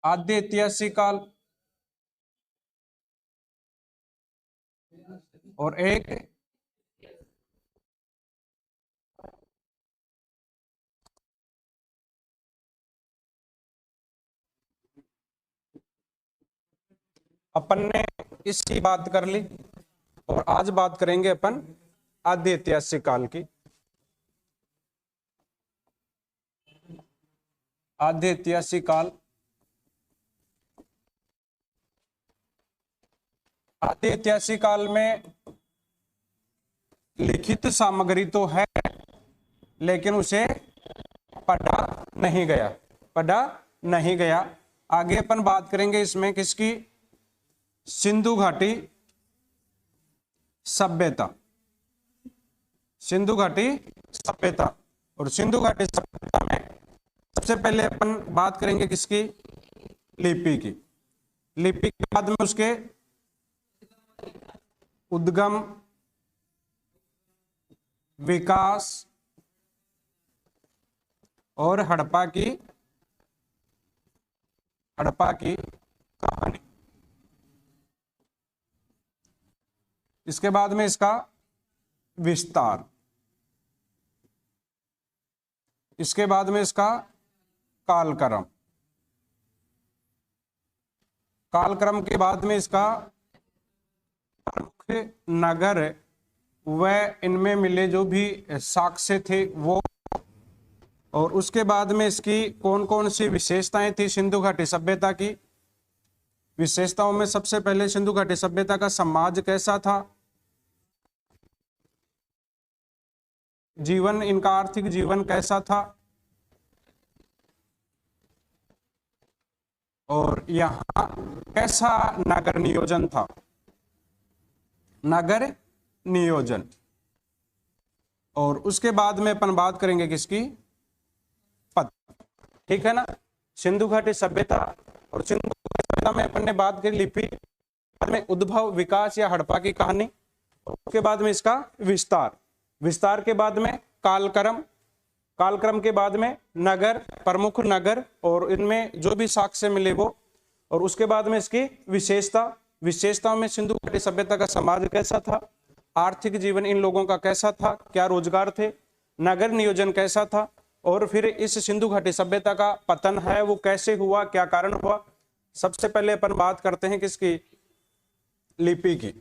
आद्य ऐतिहासिक काल और एक अपन ने इसकी बात कर ली और आज बात करेंगे अपन आद्य ऐतिहासिक काल की। आद्य ऐतिहासिक काल, आद्य ऐतिहासिक काल में लिखित सामग्री तो है लेकिन उसे पढ़ा नहीं गया, पढ़ा नहीं गया। आगे अपन बात करेंगे इसमें किसकी, सिंधु घाटी सभ्यता, सिंधु घाटी सभ्यता। और सिंधु घाटी सभ्यता में सबसे पहले अपन बात करेंगे किसकी, लिपि की। लिपि के बाद में उसके उद्गम, विकास और हड़प्पा की कहानी। इसके बाद में इसका विस्तार, इसके बाद में इसका कालक्रम, कालक्रम के बाद में इसका प्रमुख नगर व इनमें मिले जो भी साक्ष्य थे वो, और उसके बाद में इसकी कौन कौन सी विशेषताएं थी सिंधु घाटी सभ्यता की। विशेषताओं में सबसे पहले सिंधु घाटी सभ्यता का समाज कैसा था, जीवन, इनका आर्थिक जीवन कैसा था, और यहाँ कैसा नगर नियोजन था, नगर नियोजन। और उसके बाद में अपन बात करेंगे किसकी, पद। ठीक है ना। सिंधु घाटी सभ्यता और सिंधु घाटी सभ्यता में अपन ने बात की लिपि, बाद में उद्भव, विकास या हड़प्पा की कहानी, उसके बाद में इसका विस्तार, विस्तार के बाद में कालक्रम, कालक्रम के बाद में नगर, प्रमुख नगर और इनमें जो भी साक्ष्य मिले वो, और उसके बाद में इसकी विशेषता, विशेषताओं में सिंधु घाटी सभ्यता का समाज कैसा था, आर्थिक जीवन इन लोगों का कैसा था, क्या रोजगार थे, नगर नियोजन कैसा था, और फिर इस सिंधु घाटी सभ्यता का पतन है वो कैसे हुआ, क्या कारण हुआ। सबसे पहले अपन बात करते हैं किसकी, लिपि की।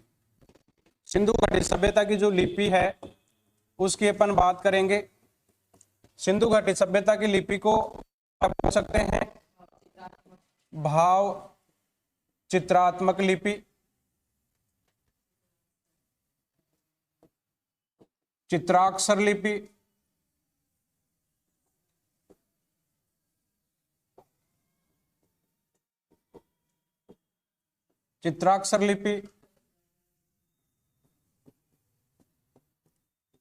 सिंधु घाटी सभ्यता की जो लिपि है उसकी अपन बात करेंगे। सिंधु घाटी सभ्यता की लिपि को आप बोल सकते हैं भाव चित्रात्मक लिपि, चित्राक्षर लिपि, चित्राक्षर लिपि,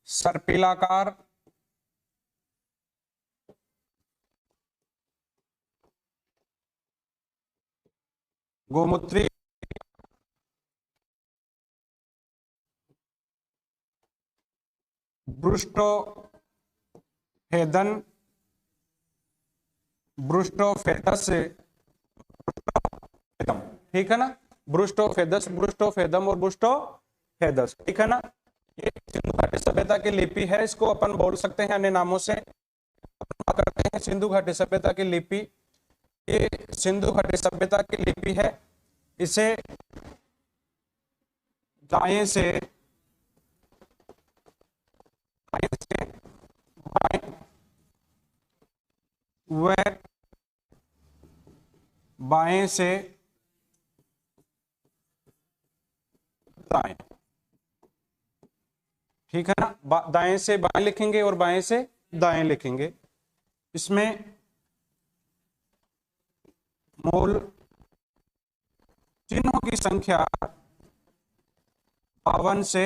सर्पिलाकार, गोमूत्री, ब्रुष्टोफेदन, ब्रुष्टोफेदस, ठीक है ना, ब्रुष्टोफेदस, ब्रुष्टोफेदम और ब्रुष्टोफेदस, ठीक है ना। ये सिंधु घाटी सभ्यता की लिपि है, इसको अपन बोल सकते हैं अन्य नामों से। बात करते हैं सिंधु घाटी सभ्यता की लिपि। ये सिंधु घाटी सभ्यता की लिपि है, इसे दाएं से बाएं व बाएं से दाएं, ठीक है ना। दाएं से बाएं लिखेंगे और बाएं से दाएं लिखेंगे। इसमें मूल चिन्हों की संख्या 52 से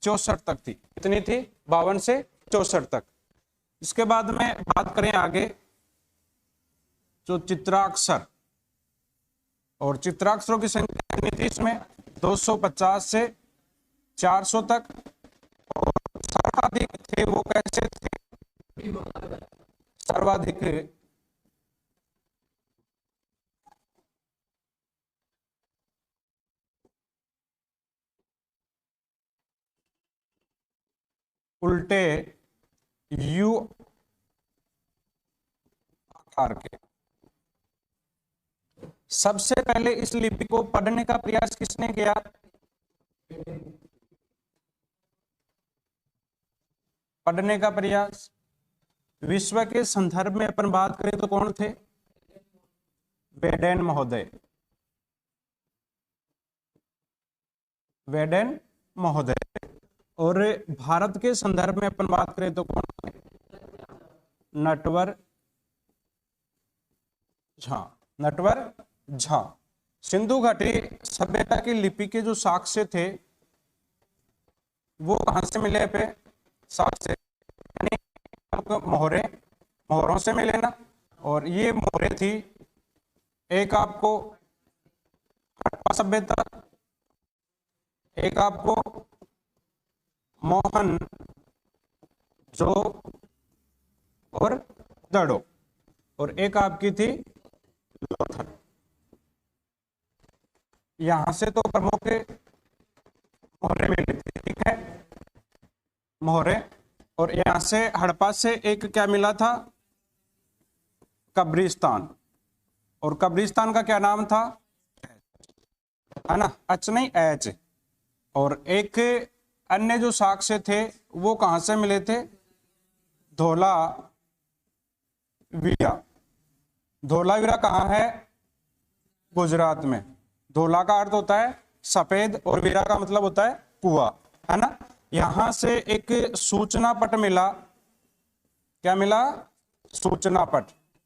64 तक थी। कितनी थी, 52 से 64 तक। इसके बाद में बात करें आगे जो चित्राक्षर, और चित्राक्षरों की संख्या कितनी थी इसमें, 250 से 400 तक। और सर्वाधिक थे वो कैसे थे, सर्वाधिक उल्टे यू आकार के। सबसे पहले इस लिपि को पढ़ने का प्रयास किसने किया? पढ़ने का प्रयास विश्व के संदर्भ में अपन बात करें तो कौन थे? वेडेन महोदय। वेडेन महोदय। और भारत के संदर्भ में अपन बात करें तो कौन थे? नटवर झा। नटवर झा। सिंधु घाटी सभ्यता की लिपि के जो साक्ष्य थे वो कहां से मिले पे? साक्ष्य यानी मोहरे, मोहरों से मिले ना। और ये मोहरे थी, एक आपको हड़प्पा सभ्यता, एक आपको मोहन जो और दड़ो, और एक आपकी थी लोथल। यहां से तो प्रमुख मोहरे मिले थे, ठीक है, मोहरे। और यहां से हड़प्पा से एक क्या मिला था? कब्रिस्तान। और कब्रिस्तान का क्या नाम था? है ना, एच नहीं एच। और एक अन्य जो साक्ष्य थे वो कहां से मिले थे? धोलावीरा। धोलावीरा कहाँ है? गुजरात में। धोला का अर्थ होता है सफेद और वीरा का मतलब होता है कुआं, है ना। यहां से एक सूचना पट मिला। क्या मिला? सूचना पट।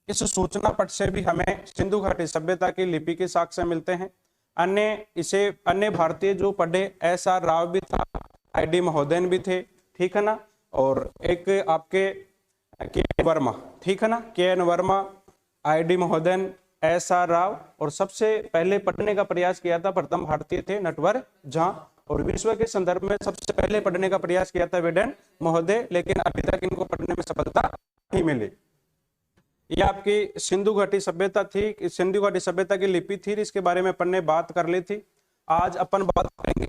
इस सूचना पट से भी हमें सिंधु घाटी सभ्यता की लिपि के साक्ष्य मिलते हैं। अन्य भारतीय जो पढ़े, एस.आर. राव भी था, आई.डी. महोदयन भी थे, ठीक है ना। और एक आपके के वर्मा, ठीक है ना, K N. Verma, I D. Mahodayan, S R. Rao. और सबसे पहले पढ़ने का प्रयास किया था प्रथम भारतीय थे नटवर झा। और विश्व के संदर्भ में सबसे पहले पढ़ने का प्रयास किया था वेडेन महोदय, लेकिन अभी तक इनको पढ़ने में सफलता नहीं मिली। ये आपकी सिंधु घाटी सभ्यता थी, सिंधु घाटी सभ्यता की लिपि थी, इसके बारे में अपन ने बात कर ली थी। आज अपन बात करेंगे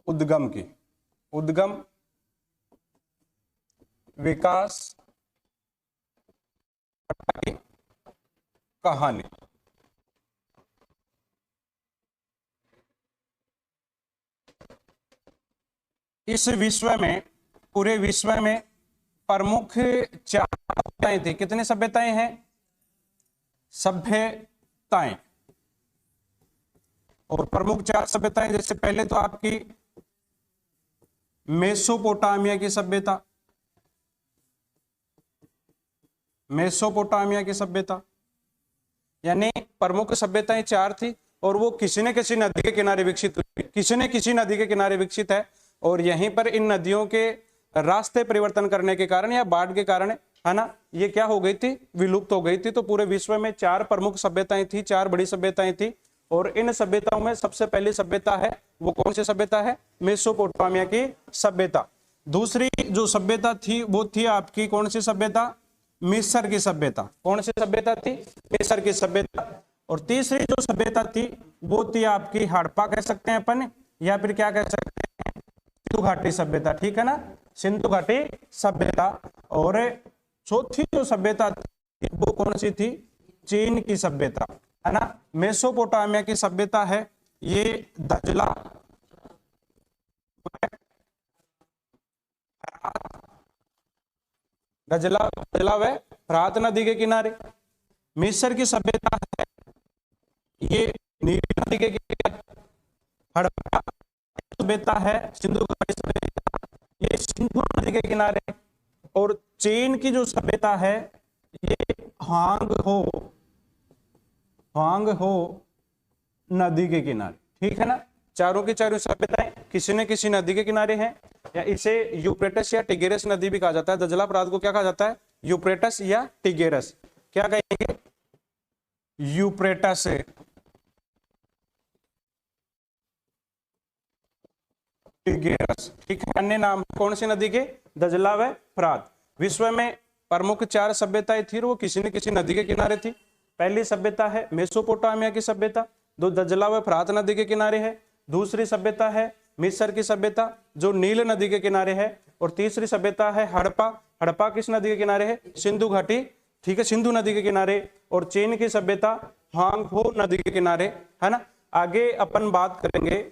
उद्गम की। उद्गम, विकास की कहानी। इस विश्व में, पूरे विश्व में प्रमुख 4 सभ्यताएं थी। कितनी सभ्यताएं हैं? सभ्यताएं। और प्रमुख 4 सभ्यताएं, जैसे पहले तो आपकी मेसोपोटामिया की सभ्यता। मेसोपोटामिया की सभ्यता यानी प्रमुख सभ्यताएं 4 थी, और वो किसी न किसी नदी के किनारे विकसित हुई, किसी न किसी नदी के किनारे विकसित है। और यहीं पर इन नदियों के रास्ते परिवर्तन करने के कारण या बाढ़ के कारण, है ना, ये क्या हो गई थी? विलुप्त हो गई थी। तो पूरे विश्व में 4 प्रमुख सभ्यताएं थी, 4 बड़ी सभ्यताएं थी। और इन सभ्यताओं में सबसे पहली सभ्यता है वो कौन सी सभ्यता है? मेसोपोटामिया की सभ्यता। दूसरी जो सभ्यता थी वो थी आपकी कौन सी सभ्यता? मिस्र की सभ्यता। कौन सी सभ्यता थी? मिस्र की सभ्यता। और तीसरी जो सभ्यता थी वो थी आपकी हड़प्पा कह सकते हैं अपन, या फिर क्या कह सकते हैं? सिंधु घाटी सभ्यता, ठीक है ना, सिंधु घाटी सभ्यता। और चौथी जो सभ्यता थी वो कौन सी थी? चीन की सभ्यता, है ना। मेसोपोटामिया की सभ्यता है ये दजला व फरात नदी के किनारे। मिस्र की सभ्यता है ये नील नदी के किनारे। हड़प्पा सभ्यता है सिंधु घाटी सभ्यता, ये सिंधु नदी के किनारे। और चीन की जो सभ्यता है ये हांग हो नदी के किनारे, ठीक है ना। चारों की चारों सभ्यताएं किसी न किसी नदी के किनारे हैं, या इसे यूफ्रेटस या टिग्रिस नदी भी कहा जाता है। दजला प्रांत को क्या कहा जाता है? यूफ्रेटस या टिग्रिस। क्या कहेंगे? यूफ्रेटस, टिग्रिस, ठीक है। अन्य नाम कौन सी नदी के? दजला व फरात। विश्व में प्रमुख 4 सभ्यताएं थी, वो किसी न किसी नदी के किनारे थी। पहली सभ्यता है मेसोपोटामिया की सभ्यता, जो दजला व फरात नदी के किनारे है। दूसरी सभ्यता है मिस्र की सभ्यता जो नील नदी के किनारे है, और तीसरी सभ्यता है हड़प्पा। हड़प्पा किस नदी के किनारे है? सिंधु घाटी, ठीक है, सिंधु नदी के किनारे। और चीन की सभ्यता हांगहो नदी के किनारे, है ना। आगे अपन बात करेंगे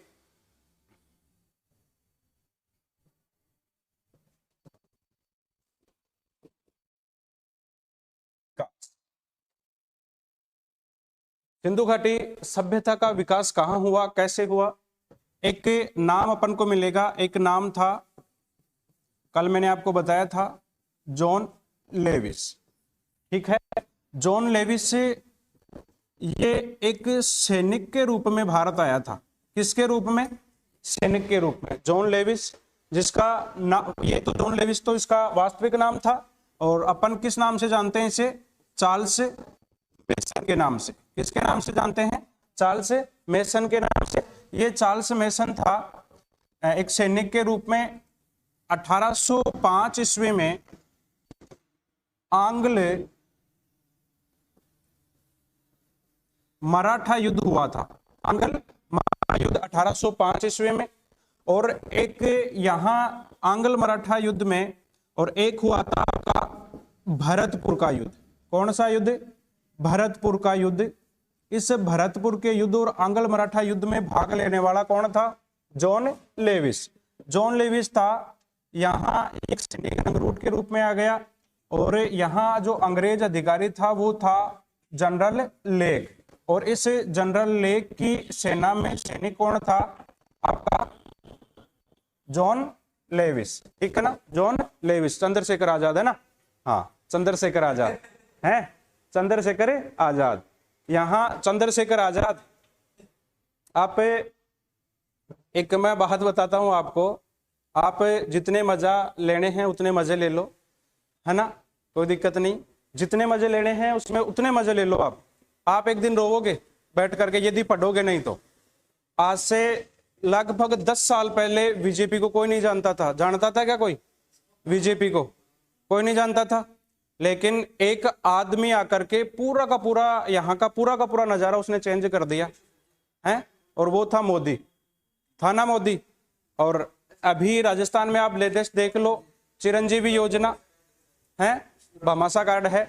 सिंधु घाटी सभ्यता का विकास कहाँ हुआ, कैसे हुआ। एक नाम अपन को मिलेगा, एक नाम था, कल मैंने आपको बताया था, जॉन लेविस, ठीक है। जॉन लेविस से ये एक सैनिक के रूप में भारत आया था। किसके रूप में? सैनिक के रूप में। जॉन लेविस, जिसका नाम, ये तो जॉन लेविस तो इसका वास्तविक नाम था, और अपन किस नाम से जानते हैं इसे? चार्ल्स मेसन के नाम से। किसके नाम से जानते हैं? चार्ल्स मेसन के नाम से। ये चार्ल्स मेसन था एक सैनिक के रूप में। 1805 ईस्वी में आंग्ल मराठा युद्ध हुआ था। आंग्ल मराठा युद्ध 1805 ईस्वी में, और एक यहां आंग्ल मराठा युद्ध में, और एक हुआ था आपका भरतपुर का युद्ध। कौन सा युद्ध? भरतपुर का युद्ध। इस भरतपुर के युद्ध और आंग्ल मराठा युद्ध में भाग लेने वाला कौन था? John Levi's. जॉन लेविस था यहाँ एक सैनिक रिक्रूट के रूप में आ गया, और यहाँ जो अंग्रेज अधिकारी था वो था जनरल लेक, और इस जनरल लेक की सेना में सैनिक कौन था? आपका जॉन लेविस, ठीक है ना। जॉन लेविस, चंद्रशेखर आजाद है ना, हाँ चंद्रशेखर आजाद है, चंद्रशेखर आजाद। यहाँ चंद्रशेखर आजाद, आप एक मैं बात बताता हूं आपको, आप जितने मजा लेने हैं उतने मजे ले लो, है ना, कोई दिक्कत नहीं। जितने मजे लेने हैं उसमें उतने मजे ले लो। आप एक दिन रोवोगे बैठ करके यदि पढ़ोगे नहीं तो। आज से लगभग 10 साल पहले बीजेपी को कोई नहीं जानता था। जानता था क्या कोई? बीजेपी को कोई नहीं जानता था, लेकिन एक आदमी आकर के पूरा का पूरा यहाँ का पूरा नजारा उसने चेंज कर दिया है, और वो था मोदी, था ना मोदी। और अभी राजस्थान में आप लेटेस्ट देख लो, चिरंजीवी योजना है, भामाशाह कार्ड है,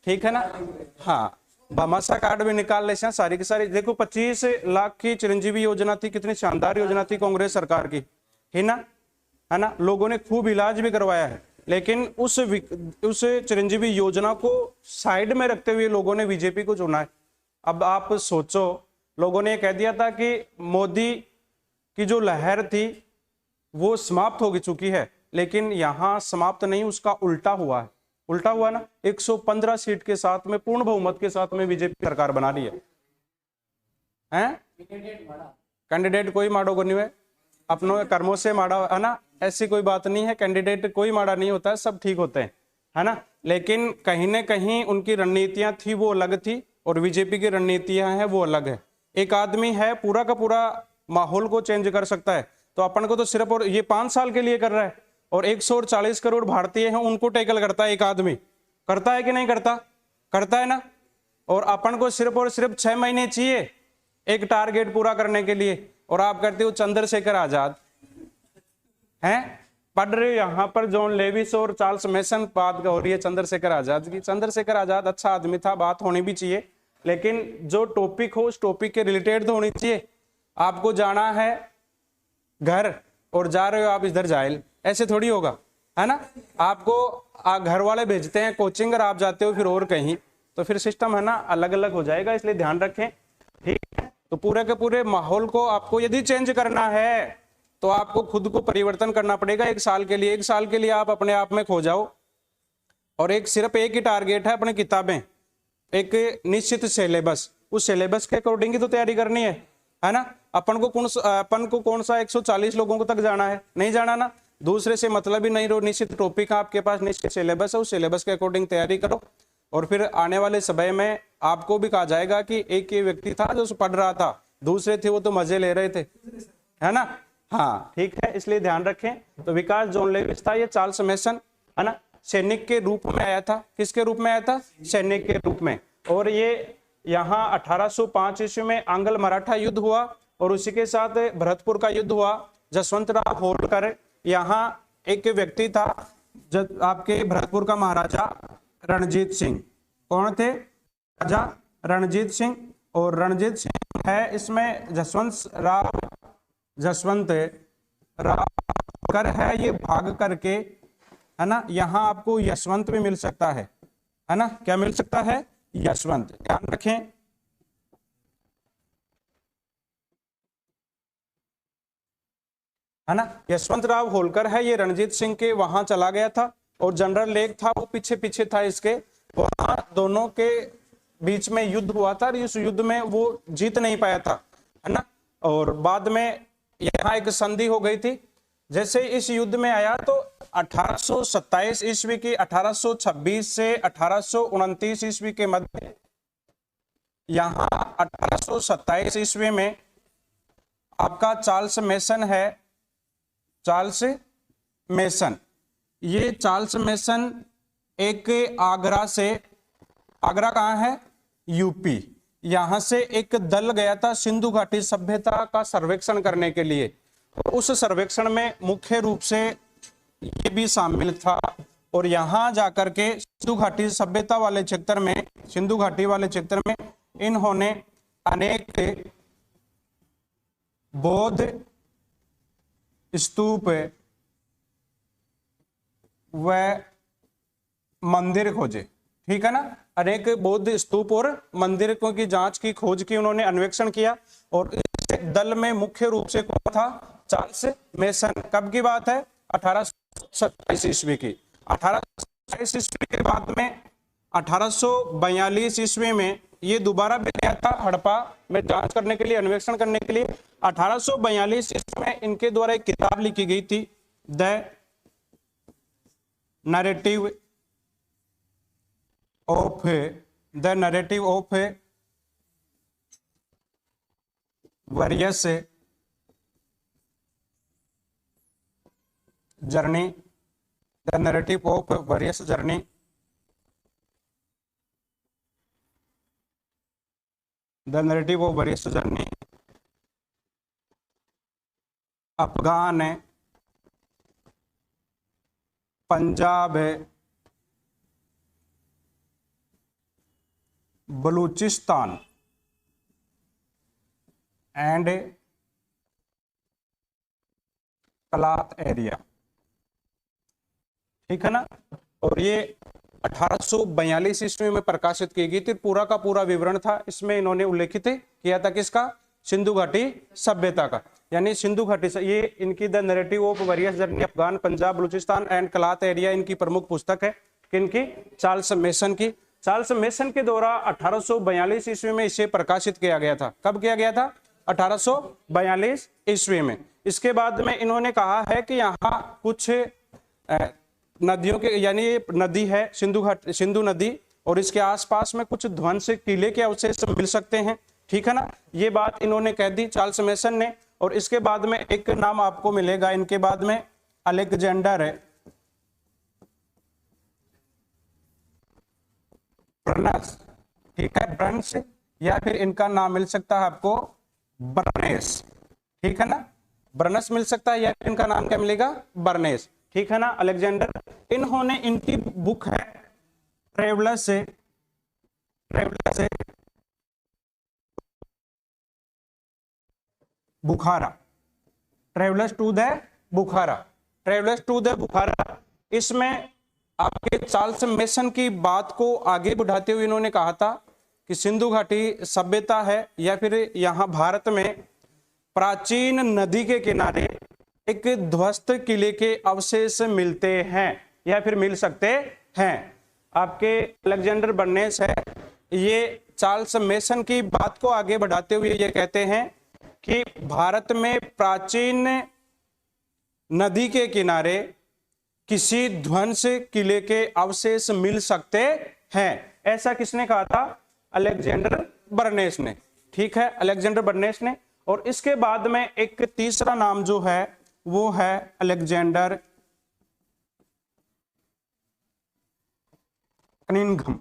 ठीक है ना, हाँ भामाशाह कार्ड भी निकाल ले सारी की सारी। देखो 25 लाख की चिरंजीवी योजना थी, कितनी शानदार योजना थी कांग्रेस सरकार की, है ना। लोगों ने खूब इलाज भी करवाया है, लेकिन उस चिरंजीवी योजना को साइड में रखते हुए लोगों ने बीजेपी को चुना है। अब आप सोचो, लोगों ने कह दिया था कि मोदी की जो लहर थी वो समाप्त हो चुकी है, लेकिन यहां समाप्त नहीं, उसका उल्टा हुआ है। उल्टा हुआ ना, 115 सीट के साथ में पूर्ण बहुमत के साथ में बीजेपी सरकार बना रही है। कैंडिडेट कोई माड़ो को नहीं है, अपनों कर्मों से माड़ा है ना, ऐसी कोई बात नहीं है। कैंडिडेट कोई माड़ा नहीं होता है, सब ठीक होते हैं, है ना। लेकिन कहीं ना कहीं उनकी रणनीतियां थी वो अलग थी, और बीजेपी की रणनीतियां हैं वो अलग है। एक आदमी है पूरा का पूरा माहौल को चेंज कर सकता है, तो अपन को तो सिर्फ, और ये 5 साल के लिए कर रहा है, और 140 करोड़ भारतीय हैं उनको टैकल करता है एक आदमी। करता है कि नहीं करता? करता है ना। और अपन को सिर्फ और सिर्फ 6 महीने चाहिए एक टारगेट पूरा करने के लिए, और आप कहते हो चंद्रशेखर आजाद हैं। पढ़ रहे हो यहाँ पर जॉन लेविस और चार्ल्स मेसन, बात हो रही है चंद्रशेखर आजाद की। चंद्रशेखर आजाद अच्छा आदमी था, बात होनी भी चाहिए, लेकिन जो टॉपिक हो उस टॉपिक के रिलेटेड तो होनी चाहिए। आपको जाना है घर और जा रहे हो आप इधर जाइल, ऐसे थोड़ी होगा, है ना। आपको घर वाले भेजते हैं कोचिंग और आप जाते हो फिर और कहीं, तो फिर सिस्टम है ना अलग अलग हो जाएगा, इसलिए ध्यान रखें, ठीक है। तो पूरे के पूरे माहौल को आपको यदि चेंज करना है तो आपको खुद को परिवर्तन करना पड़ेगा 1 साल के लिए। 1 साल के लिए आप अपने आप में खो जाओ, और सिर्फ एक ही टारगेट है, अपनी किताबें, एक निश्चित सिलेबस, उस सिलेबस के अकॉर्डिंग ही तो तैयारी करनी है ना। अपन को कौन सा 140 लोगों को तक जाना है? नहीं जाना ना। दूसरे से मतलब ही नहीं, रो निश्चित टॉपिक आपके पास, निश्चित सिलेबस है, उस सिलेबस के अकॉर्डिंग तैयारी करो, और फिर आने वाले समय में आपको भी कहा जाएगा कि एक ये व्यक्ति था जो पढ़ रहा था, दूसरे थे वो तो मजे ले रहे थे, है ना। हाँ ठीक है, इसलिए ध्यान रखें। तो विकास जॉन लेविस था, ये चार्ल्स मेसन, है ना, सैनिक के रूप में आया था। किसके रूप में आया था? सैनिक के रूप में। और ये यहाँ 1805 ईस्वी में आंग्ल मराठा युद्ध हुआ, और उसी के साथ भरतपुर का युद्ध हुआ, जसवंतराव होलकर, यहाँ एक व्यक्ति था आपके भरतपुर का महाराजा रणजीत सिंह। कौन थे? राजा रणजीत सिंह। और रणजीत सिंह है इसमें जसवंत राव होलकर है, ये भाग करके, है ना। यहाँ आपको यशवंत भी मिल सकता है ना, क्या मिल सकता है? यशवंत, ध्यान रखें। है ना, यशवंत राव होलकर है, ये रणजीत सिंह के वहां चला गया था और जनरल लेक था वो पीछे पीछे था इसके, वहां दोनों के बीच में युद्ध हुआ था और इस युद्ध में वो जीत नहीं पाया था, है ना। और बाद में यहाँ एक संधि हो गई थी। जैसे इस युद्ध में आया तो 1827 ईस्वी की 1826 से 1829 ईस्वी के मध्य, यहाँ 1827 ईस्वी में आपका चार्ल्स मेसन है, चार्ल्स मेसन। ये चार्ल्स मेसन एक आगरा कहाँ है? यूपी। यहां से एक दल गया था सिंधु घाटी सभ्यता का सर्वेक्षण करने के लिए। उस सर्वेक्षण में मुख्य रूप से ये भी शामिल था और यहां जाकर के सिंधु घाटी सभ्यता वाले क्षेत्र में, सिंधु घाटी वाले क्षेत्र में इन्होंने अनेक बौद्ध स्तूप व मंदिर खोजे, ठीक है ना। अनेक बौद्ध स्तूप और मंदिरों की जांच की, खोज की, उन्होंने अन्वेषण किया। और इस दल में मुख्य रूप से कौन था? Charles mason. कब की बात है? 1827 ईस्वी की। 1827 ईस्वी के बाद में 1842 ईस्वी में ये दोबारा भी गया था हड़प्पा में जांच करने के लिए, अन्वेषण करने के लिए। 1842 ईस्वी में इनके द्वारा एक किताब लिखी गई थी, the narrative of various journey, the narrative of various journey, the narrative of various journey, Afghan, Punjab, Balochistan and Kalat area, ठीक है ना। और ये 1842 ईस्वी में प्रकाशित की गई थी। पूरा का पूरा विवरण था इसमें, इन्होंने उल्लेखित किया था किसका? सिंधु घाटी सभ्यता का। यानी सिंधु घाटी से ये इनकी the narrative of various journey, Afghan, Punjab, Balochistan and Kalat area इनकी प्रमुख पुस्तक है। किनकी? चार्ल्स मेसन की। चार्ल्स मेसन के द्वारा 1842 ईस्वी में इसे प्रकाशित किया गया था। कब किया गया था? 1842 ईस्वी में। इसके बाद में इन्होंने कहा है कि यहाँ कुछ नदियों के, यानी ये नदी है सिंधु नदी, और इसके आसपास में कुछ ध्वंस किले के अवशेष मिल सकते हैं, ठीक है ना। ये बात इन्होंने कह दी चार्ल्स मेसन ने। और इसके बाद में एक नाम आपको मिलेगा इनके बाद में, अलेक्जेंडर ब्रनस, ठीक है, ब्रन्स, या फिर इनका नाम मिल सकता है आपको बर्नेस, ठीक है ना। ब्रनस मिल सकता है या इनका नाम क्या मिलेगा? बर्नेस, ठीक है ना। अलेक्जेंडर, इन्होंने, इनकी बुक है travellers Bukhara, travellers to the Bukhara. इसमें आपके चार्ल्स मेसन की बात को आगे बढ़ाते हुए इन्होंने कहा था कि सिंधु घाटी सभ्यता है, या फिर यहाँ भारत में प्राचीन नदी के किनारे एक ध्वस्त किले के अवशेष मिलते हैं या फिर मिल सकते हैं। आपके अलेक्जेंडर बर्नेस है, ये चार्ल्स मेसन की बात को आगे बढ़ाते हुए ये कहते हैं कि भारत में प्राचीन नदी के किनारे किसी ध्वंस किले के अवशेष मिल सकते हैं। ऐसा किसने कहा था? अलेक्जेंडर बर्नेस ने, ठीक है, अलेक्जेंडर बर्नेस ने। और इसके बाद में एक तीसरा नाम जो है वो है अलेक्जेंडर कनिंघम।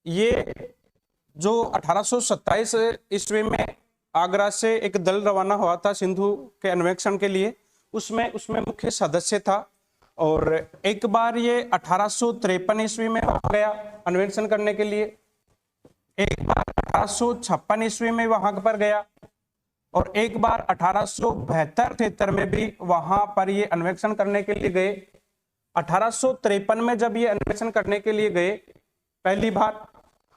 ये जो 1827 ईस्वी में आगरा से एक दल रवाना हुआ था सिंधु के अन्वेषण के लिए, उसमें उसमें मुख्य सदस्य था। और एक बार ये 1853 ईस्वी में वहां गया अन्वेषण करने के लिए, एक बार 1856 ईस्वी में वहां पर गया, और एक बार 1872-73 में भी वहां पर ये अन्वेषण करने के लिए गए। 1853 में जब ये अन्वेषण करने के लिए गए पहली बार,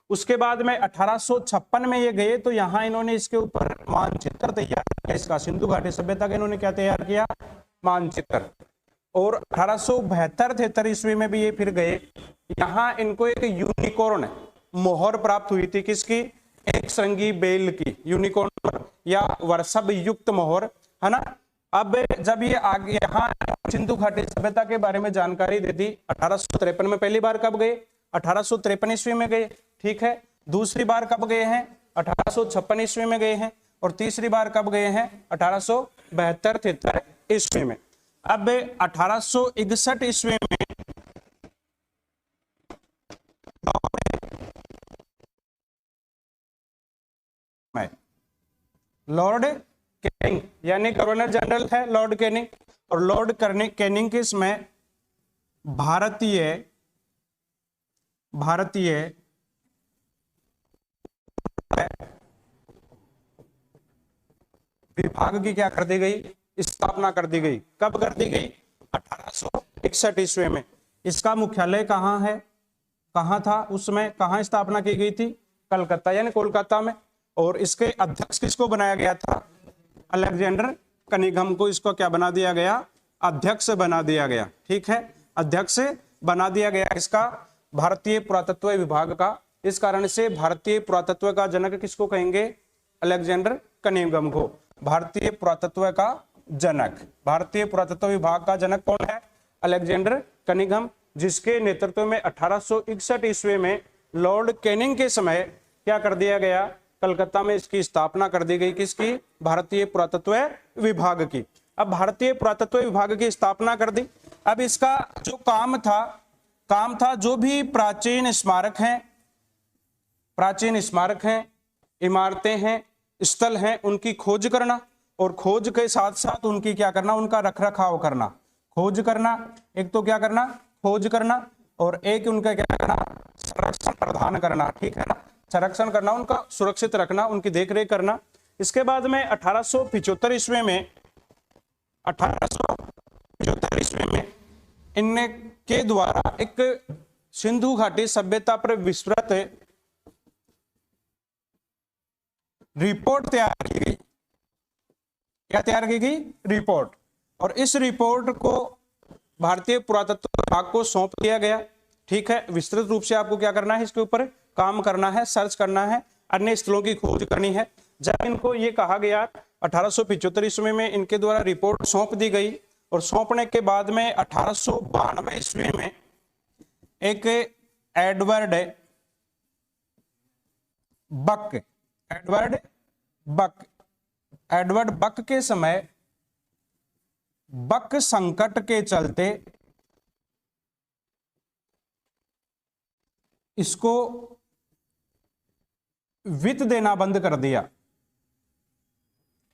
उसके बाद में 1856 में ये गए तो यहाँ इन्होंने इसके ऊपर मानचित्र तैयार किया, इसका सिंधु घाटी सभ्यता का इन्होंने क्या तैयार किया, मानचित्र। और 1872-73 ईस्वी में भी ये फिर गए, यहाँ इनको एक यूनिकॉर्न मोहर प्राप्त हुई थी, किसकी, एक श्रृंगी बेल की, यूनिकॉर्न या वर्षभ युक्त मोहर, है ना। अब जब ये आगे यहाँ सिंधु घाटी सभ्यता के बारे में जानकारी दे दी, 1853 में पहली बार कब गए, 1853 ईस्वी में गए, ठीक है। दूसरी बार कब गए हैं, 1856 ईस्वी में गए हैं, और तीसरी बार कब गए हैं, 1872-73 ईस्वी में। अब 1861 ईस्वी में लॉर्ड कैनिंग यानी गवर्नर जनरल है लॉर्ड कैनिंग, और लॉर्ड कैनिंग के इसमें भारतीय विभाग की क्या कर दी गई, स्थापना कर दी गई। कब कर दी गई, 1861 ईस्वी में। इसका मुख्यालय कहाँ है, कहाँ था उसमें, कहाँ स्थापना की गई थी, कलकत्ता यानी कोलकाता में। और इसके अध्यक्ष किसको बनाया गया था, अलेक्जेंडर कनिंघम को इसको क्या बना दिया गया, अध्यक्ष बना दिया गया, ठीक है, अध्यक्ष बना दिया गया इसका भारतीय पुरातत्व विभाग का। इस कारण से भारतीय पुरातत्व का जनक किसको कहेंगे, अलेक्जेंडर कनिंघम को भारतीय पुरातत्व का जनक। भारतीय पुरातत्व विभाग का जनक कौन है, अलेक्जेंडर कनिंघम, जिसके नेतृत्व में 1861 ईस्वी में लॉर्ड कैनिंग के समय क्या कर दिया गया, कलकत्ता में इसकी स्थापना कर दी गई, किसकी, भारतीय पुरातत्व विभाग की। अब भारतीय पुरातत्व विभाग की स्थापना कर दी। अब इसका जो काम था जो भी प्राचीन स्मारक हैं, इमारतें हैं, स्थल हैं, उनकी खोज करना, और खोज के साथ साथ उनकी क्या करना, उनका रखरखाव करना। खोज करना, एक तो क्या करना, खोज करना, और एक उनका क्या करना, संरक्षण प्रदान करना, ठीक है ना, संरक्षण करना, उनका सुरक्षित रखना, उनकी देखरेख करना। इसके बाद में 1875 ईस्वी में इनके द्वारा एक सिंधु घाटी सभ्यता पर विस्तृत रिपोर्ट तैयार की गई। क्या तैयार की गई, रिपोर्ट। और इस रिपोर्ट को भारतीय पुरातत्व विभाग को सौंप दिया गया, ठीक है। विस्तृत रूप से आपको क्या करना है, इसके ऊपर काम करना है, सर्च करना है, अन्य स्थलों की खोज करनी है। जब इनको ये कहा गया 1875 ईस्वी में इनके द्वारा रिपोर्ट सौंप दी गई, और सौंपने के बाद में 1892 ईस्वी में एक एडवर्ड बक के समय बक संकट के चलते इसको वित्त देना बंद कर दिया।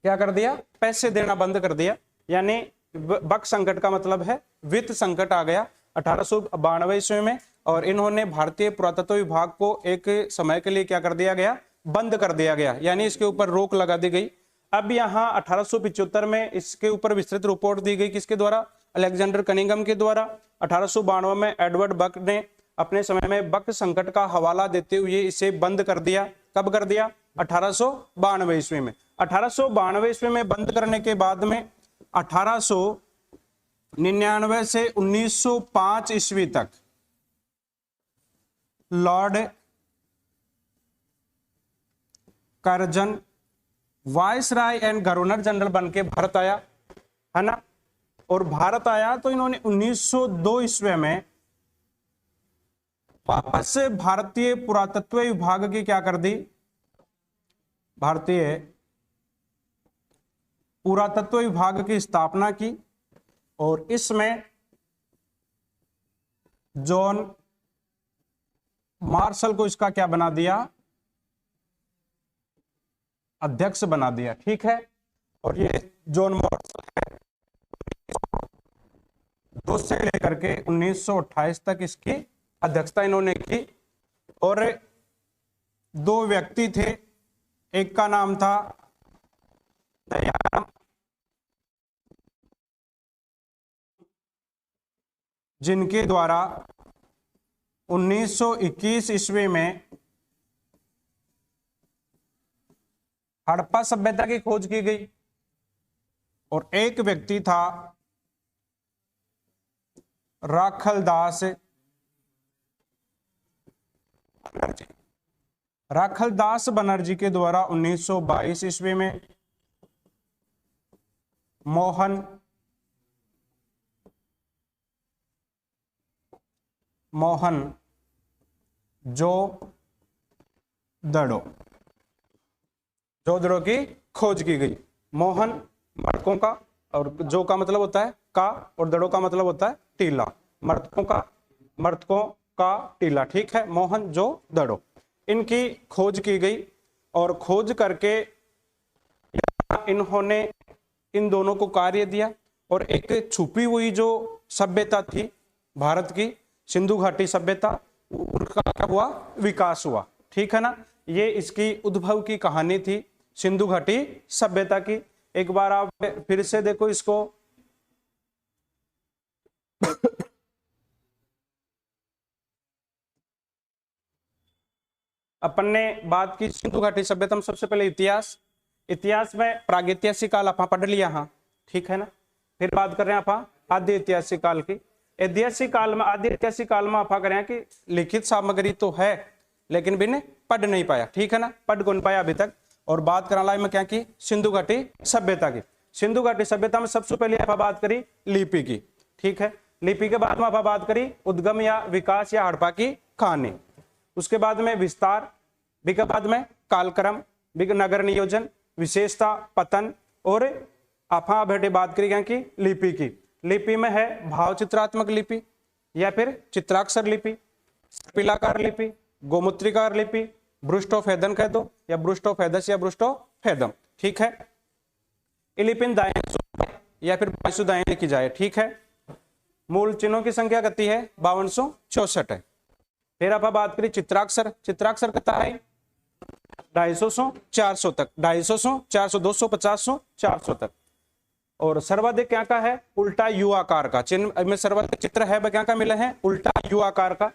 क्या कर दिया, पैसे देना बंद कर दिया, यानी बक संकट का मतलब है वित्त संकट आ गया 1892 ईस्वी में, और इन्होंने भारतीय पुरातत्व विभाग को एक समय के लिए क्या कर दिया गया, बंद कर दिया गया, यानी इसके ऊपर रोक लगा दी गई। अब यहाँ 1875 में इसके ऊपर विस्तृत रिपोर्ट दी गई, किसके द्वारा, अलेक्जेंडर कनिंघम के द्वारा। 1892 में एडवर्ड बक ने अपने समय में बक संकट का हवाला देते हुए इसे बंद कर दिया। कब कर दिया, 1892 ईस्वी में। 1892 ईस्वी में बंद करने के बाद में 1899 से 1905 ईस्वी तक Lord Curzon viceroy and governor general बन के भारत आया, है ना। और भारत आया तो इन्होंने 1902 ईस्वी में वापस से भारतीय पुरातत्व विभाग की क्या कर दी, भारतीय पुरातत्व विभाग की स्थापना की, और इसमें जॉन मार्शल को इसका क्या बना दिया, अध्यक्ष बना दिया, ठीक है। और ये जॉन मार्शल है, 2 से लेकर के 1928 तक इसकी अध्यक्षता इन्होंने की। और 2 व्यक्ति थे, एक का नाम था दयाराम, जिनके द्वारा 1921 ईस्वी में हड़प्पा सभ्यता की खोज की गई। और एक व्यक्ति था राखलदास बनर्जी। राखलदास बनर्जी के द्वारा 1922 ईस्वी में मोहन जो दड़ो की खोज की गई। मोहन मर्दकों का, और जो का मतलब होता है का, और दड़ो का मतलब होता है टीला, मर्दकों का टीला, ठीक है। मोहन जो दड़ो, इनकी खोज की गई। और खोज करके इन्होंने इन दोनों को कार्य दिया। और एक छुपी हुई जो सभ्यता थी भारत की, सिंधु घाटी सभ्यता, उनका क्या हुआ, विकास हुआ, ठीक है ना। ये इसकी उद्भव की कहानी थी सिंधु घाटी सभ्यता की। एक बार आप फिर से देखो इसको। अपन ने बात की सिंधु घाटी सभ्यता में, सबसे पहले इतिहास में प्रागैतिहासिक काल आप पढ़ लिया, हाँ, ठीक है ना। फिर बात कर रहे हैं आप आदि ऐतिहासिक काल की। ऐतिहासिक काल में, आदि ऐतिहासिक काल में आप कह रहे हैं कि लिखित सामग्री तो है लेकिन बिन पढ़ नहीं पाया, ठीक है ना, पढ़ कौन पाया अभी तक। और बात कराला में क्या की, सिंधु घाटी सभ्यता की। सिंधु घाटी सभ्यता में सबसे पहले आप बात करी लिपि की, ठीक है। लिपि के बाद में आप बात करी उद्गम या विकास या हड़प्पा की कहानी। उसके बाद में विस्तार, के बाद में कालक्रम, नगर नियोजन, विशेषता, पतन। और आप बैठे बात करी कि लिपि की। लिपि में है भाव चित्रात्मक लिपि या फिर चित्राक्षर लिपि, पिलाकार लिपि, गोमुत्रिकार लिपि, ब्रुष्टोफेदन कह दो, या ब्रुष्टोफेदस या ब्रुष्टोफेदम, ठीक है। लिपिन दाएं या फिर बाएं लिखी जाए, ठीक है। मूल चिन्हों की संख्या कितनी है, 5264 है। फिर आप बात करें चित्राक्षर कितना है, 250 400 तक, 250 400 250 400 तक। और सर्वाधिक क्या का है, उल्टा यू आकार का चिन्ह में सर्वाधिक चित्र है, क्या का मिले हैं, उल्टा यू आकार का।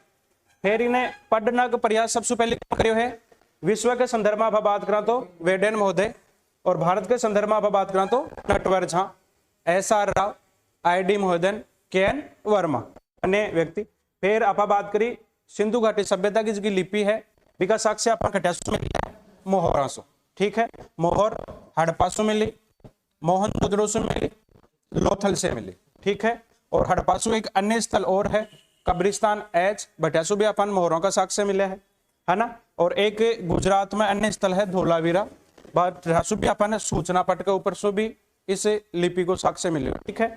फिर इन्हें पढ़ने का प्रयास सबसे पहले करो है विश्व के संदर्भ में बात करा तो वेडेन महोदय, और भारत के संदर्भ में बात करा तो नटवर झा, SR राव, ID महोदय, KN वर्मा, अन्य व्यक्ति। फिर आप बात करी सिंधु घाटी सभ्यता की जो लिपि है, विकास साक्ष्य आप खटासु में लिया मोहरासो, ठीक है। मोहर हड़प्पासु मिली, मोहनजोदड़ो से मिली, लोथल से मिली, ठीक है। और हड़प्पासु एक अन्य स्थल और है कब्रिस्तान एच भटियासु भी अपन मोहरों का साक्ष्य मिला है ना। और एक गुजरात में अन्य स्थल है धोलावीरा, भटियासु भी अपन सूचना पट के ऊपर से भी इस लिपि को साक्ष्य मिले, ठीक है।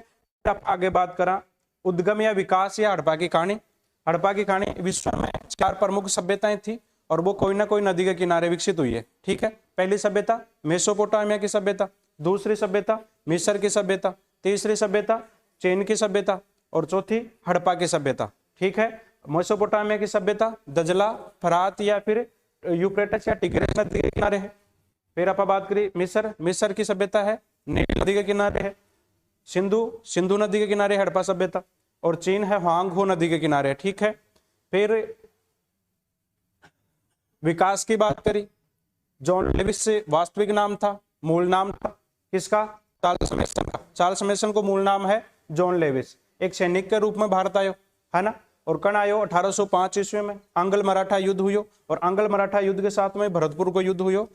अब आगे बात करा उद्गम या विकास या हड़प्पा की कहानी। हड़प्पा की कहानी, विश्व में 4 प्रमुख सभ्यताएं थी और वो कोई ना कोई नदी के किनारे विकसित हुई है, ठीक है। पहली सभ्यता मेसोपोटामिया की सभ्यता, दूसरी सभ्यता मिस्र की सभ्यता, तीसरी सभ्यता चीन की सभ्यता, और चौथी हड़प्पा की सभ्यता, ठीक है। मेसोपोटामिया की सभ्यता दजला, फरात या फिर यूफ्रेटस या टिग्रिस नदी के किनारे है। फिर आप बात करी मिस्र की सभ्यता है नील नदी के किनारे है। सिंधु नदी के किनारे हड़प्पा सभ्यता, और चीन है हुआंगहो नदी के किनारे, ठीक है। फिर विकास की बात करी, जॉन लेविस से वास्तविक नाम था, मूल नाम था किसका, चार्ल्स मेसन का। चार्ल्स मेसन को मूल नाम है जॉन लेविस, एक सैनिक के रूप में भारत आयो, है ना। और कण आयो 1805 ईस्वी में आंग्ल मराठा युद्ध हुयो, और आंग्ल मराठा युद्ध के साथ में भरतपुर को युद्ध हुयो।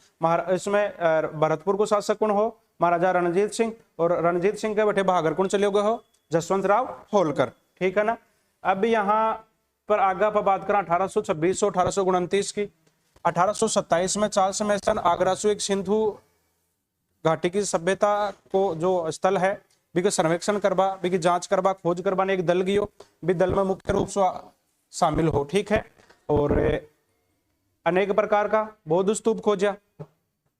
इसमें भरतपुर को शासक कौन हो, महाराजा रणजीत सिंह, और रणजीत सिंह के बैठे भागर कौन चले गए हो, जसवंत राव होलकर, ठीक है ना। अब यहाँ पर आगे पर बात करें 1826 और 1829 की। 1827 में चार्ल्स मेसन आगरा से एक सिंधु घाटी की सभ्यता को जो स्थल है बिके सर्वेक्षण करवा, बिकी जांच करवा, खोज करवाने एक दल गियो, भी दल में मुख्य रूप से शामिल हो, ठीक है। और अनेक प्रकार का बौद्ध स्तूप खोजा,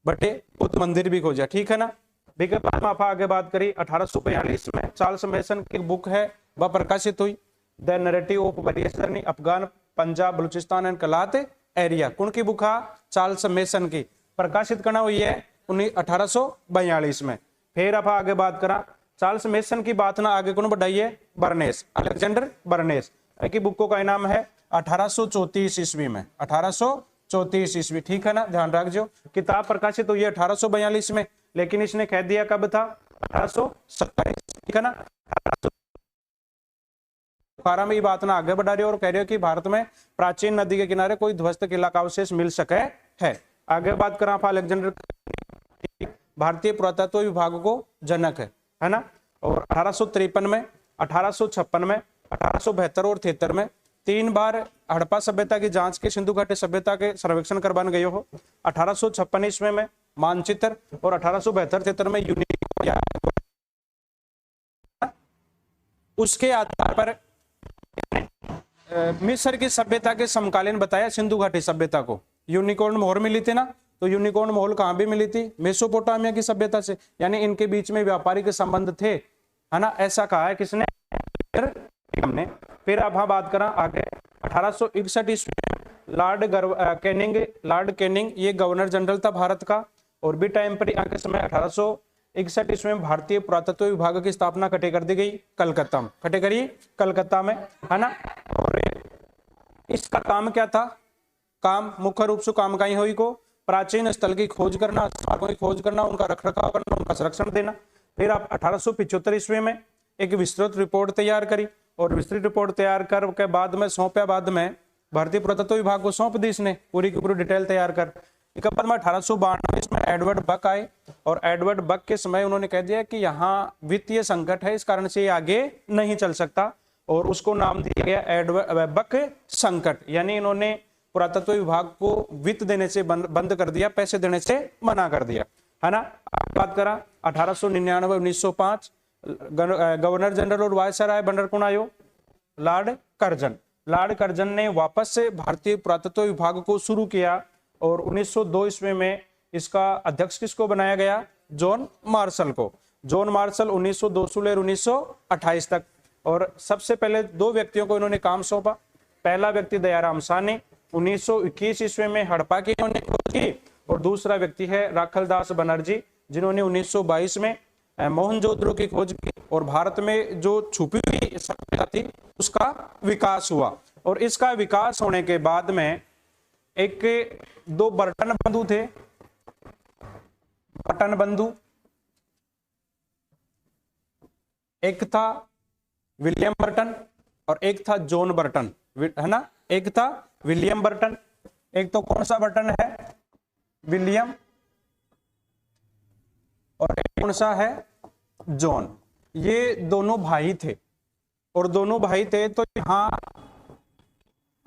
बटे बुद्ध मंदिर भी खोजा, ठीक है ना। विगत बाद में आप आगे बात करी 1842 में चार्ल्स मेसन की बुक है वह प्रकाशित हुई, the narrative of various journey Afghan Punjab Balochistan and Kalat area. कौन की बुक है? चार्ल्स मेसन की, प्रकाशित करना हुई है 1842 में। फिर आप आगे बात करा चार्ल्स मेसन की बात ना आगे कौन बढ़ाइए? बर्नेस, अलेक्जेंडर बर्नेस की बुक का नाम है 1834 ईस्वी में, 1834 ईस्वी, ठीक है ना, ध्यान रखियो। किताब प्रकाशित हुई है 1842 में, लेकिन इसने कह दिया कब था? 1827, ठीक है ना। में ये बात ना आगे बढ़ा रही हो और कह रहे हो कि भारत में प्राचीन नदी के किनारे कोई ध्वस्त किला का अवशेष मिल सके है। आगे बात करा अलेक्जेंडर भारतीय पुरातत्व विभाग को जनक है ना। और 1853 में, 1856 में, 1872 और 73 में 3 बार हड़प्पा सभ्यता की जांच के सिंधु घाटी सभ्यता के सर्वेक्षण करवाने गए हो। 1856 ईस्वी में मानचित्र और 1872-73 में यूनिक। उसके आधार पर मिस्र की सभ्यता के समकालीन बताया सिंधु घाटी सभ्यता को। यूनिकॉर्न मोहर मिली थी ना, तो यूनिकॉर्न मोहर कहां भी मिली थी? मेसोपोटामिया की सभ्यता से, यानी इनके बीच में व्यापारिक संबंध थे, है ना, ऐसा कहा है किसने? हमने। फिर अब हम बात करा आगे 1861 ईस्वी में लॉर्ड कैनिंग ये गवर्नर जनरल था भारत का, और भी टाइम पर के समय 1861 ईस्वी में भारतीय पुरातत्व विभाग की स्थापना कटे कर दी गई कलकत्ता में, कटे करी कलकत्ता में, है ना। और इसका काम क्या था? काम मुख्य रूप से काम कहीं हुई को प्राचीन स्थल की खोज करना, स्मारकों की खोज करना, उनका रखरखाव करना, उनका संरक्षण देना। फिर आप 1875 ईस्वी में एक विस्तृत रिपोर्ट तैयार करी, और विस्तृत रिपोर्ट तैयार कर के बाद में सौंपया, बाद में भारतीय पुरातत्व विभाग को सौंप दी इसने पूरी की पूरी डिटेल तैयार कर। एक बाद में 1892 में एडवर्ड बक आए, और एडवर्ड बक के समय उन्होंने कह दिया कि यहाँ वित्तीय संकट है, इस कारण से ये आगे नहीं चल सकता, और उसको नाम दिया गया एडवर्ड बक संकट। यानी इन्होंने पुरातत्व विभाग को वित्त देने से बंद कर दिया, पैसे देने से मना कर दिया, है ना। बात करा 1899 1905 गवर्नर जनरल और वायसराय बनकर कौन आयो? Lord Curzon. लॉर्ड कर्जन ने वापस से भारतीय पुरातत्व विभाग को शुरू किया, और 1902 ईस्वी में इसका अध्यक्ष किसको बनाया गया? जॉन मार्शल को। जॉन मार्शल 1902 से 1928 तक। और सबसे पहले 2 व्यक्तियों को इन्होंने काम सौंपा। पहला व्यक्ति दयाराम साहनी 1921 ईस्वी में हड़प्पा की इन्होंने खोज की, और दूसरा व्यक्ति है राखलदास बनर्जी, जिन्होंने 1922 में मोहनजोदड़ो की खोज की, और भारत में जो छुपी हुई सभ्यता थी उसका विकास हुआ। और इसका विकास होने के बाद में एक 2 बर्टन बंधु थे, बर्टन बंधु, एक था विलियम बर्टन और एक था जॉन बर्टन, है ना। एक था विलियम बर्टन, एक तो कौन सा बर्टन है? विलियम, और एक कौन सा है? जॉन। ये दोनों भाई थे, और दोनों भाई थे तो यहां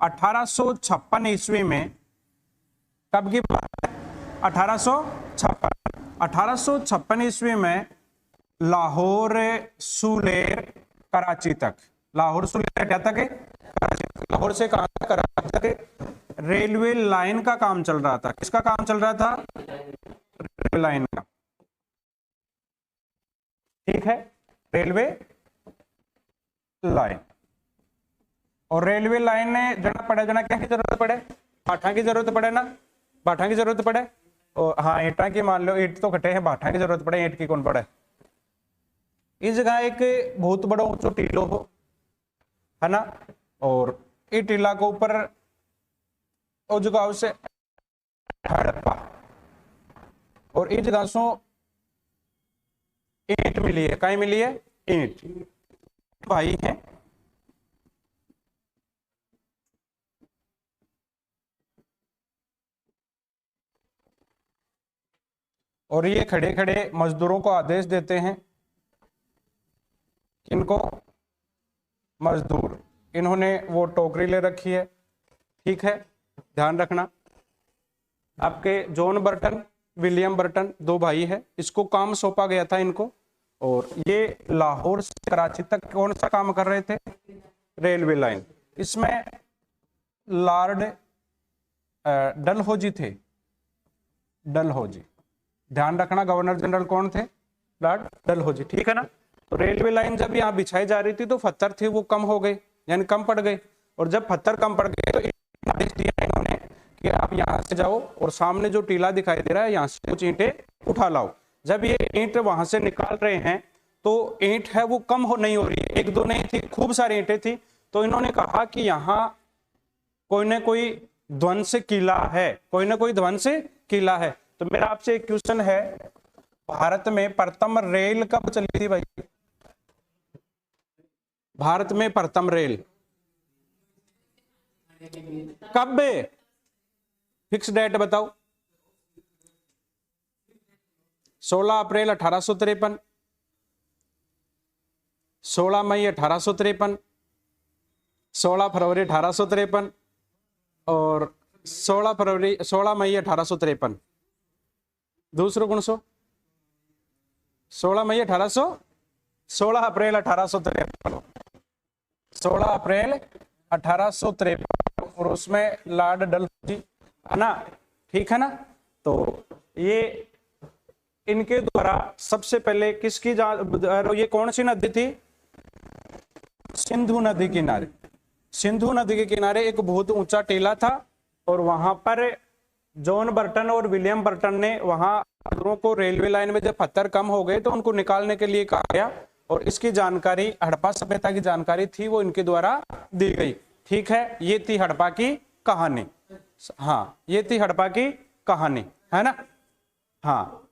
1856 ईस्वी में, कब की बात है? 1856 ईस्वी में लाहौर सुलेर कराची तक, लाहौर सुलेर क्या तक है? कराची तक। लाहौर से कहां तक? कराची तक रेलवे लाइन का काम चल रहा था। किसका काम चल रहा था? रेलवे लाइन का, ठीक है, रेलवे लाइन। और रेलवे लाइन में जना पड़े, जना क्या की जरूरत पड़े? बाठा की जरूरत पड़े ना, बाठा की जरूरत पड़े। और हाँ, ईंटा की, मान लो ईंट तो कटे हैं, बाठा की जरूरत पड़े, ईंट की कौन पड़े? इस जगह एक बहुत बड़ा ऊंचो टीलो हो, है ना, और ये टीला के ऊपर उस जगह से हड़प्पा, और इस जगह से ईंट मिली है। कहीं मिली है? ईंट। भाई है, और ये खड़े खड़े मजदूरों को आदेश देते हैं, इनको मजदूर, इन्होंने वो टोकरी ले रखी है, ठीक है, ध्यान रखना। आपके जॉन बर्टन, विलियम बर्टन 2 भाई है, इसको काम सौंपा गया था इनको, और ये लाहौर से कराची तक कौन सा काम कर रहे थे? Railway line. इसमें लॉर्ड डलहौजी थे, डलहौजी, ध्यान रखना गवर्नर जनरल कौन थे, लॉर्ड डलहौजी, ठीक है ना। तो रेलवे लाइन जब यहाँ बिछाई जा रही थी तो पत्थर थे वो कम हो गए, यानी कम पड़ गए, और जब पत्थर कम पड़ गए तो आदेश दिया इन्होंने कि आप यहाँ से जाओ और सामने जो टीला दिखाई दे रहा है यहाँ से कुछ ईंटें उठा लाओ। जब ये ईंट वहां से निकाल रहे हैं तो ईंट है वो कम नहीं हो रही है, एक दो नहीं थी, खूब सारी ईंटें थी। तो इन्होंने कहा कि यहाँ कोई ना कोई ध्वंस किला है, कोई ना कोई ध्वंस किला है। तो मेरा आपसे एक क्वेश्चन है, भारत में प्रथम रेल कब चली थी भाई? भारत में प्रथम रेल कब? फिक्स डेट बताओ। 16 अप्रैल 1853, 16 मई 1853, 16 फरवरी 1853 और 16 मई 1853। दूसरो कौन सो? 16 मई 16 अप्रैल 1853, 16 अप्रैल 1853, और उसमें लॉर्ड डलहौजी है ना, ठीक है ना। तो ये इनके द्वारा सबसे पहले किसकी ये कौन सी नदी थी? सिंधु नदी किनारे, सिंधु नदी के किनारे एक बहुत ऊंचा टीला था, और वहां पर जॉन बर्टन और विलियम बर्टन ने वहां पत्थरों को रेलवे लाइन में जब पत्थर कम हो गए तो उनको निकालने के लिए कहा गया, और इसकी जानकारी हड़प्पा सभ्यता की जानकारी थी वो इनके द्वारा दी गई, ठीक है। ये थी हड़प्पा की कहानी, हाँ ये थी हड़प्पा की कहानी, है ना। हाँ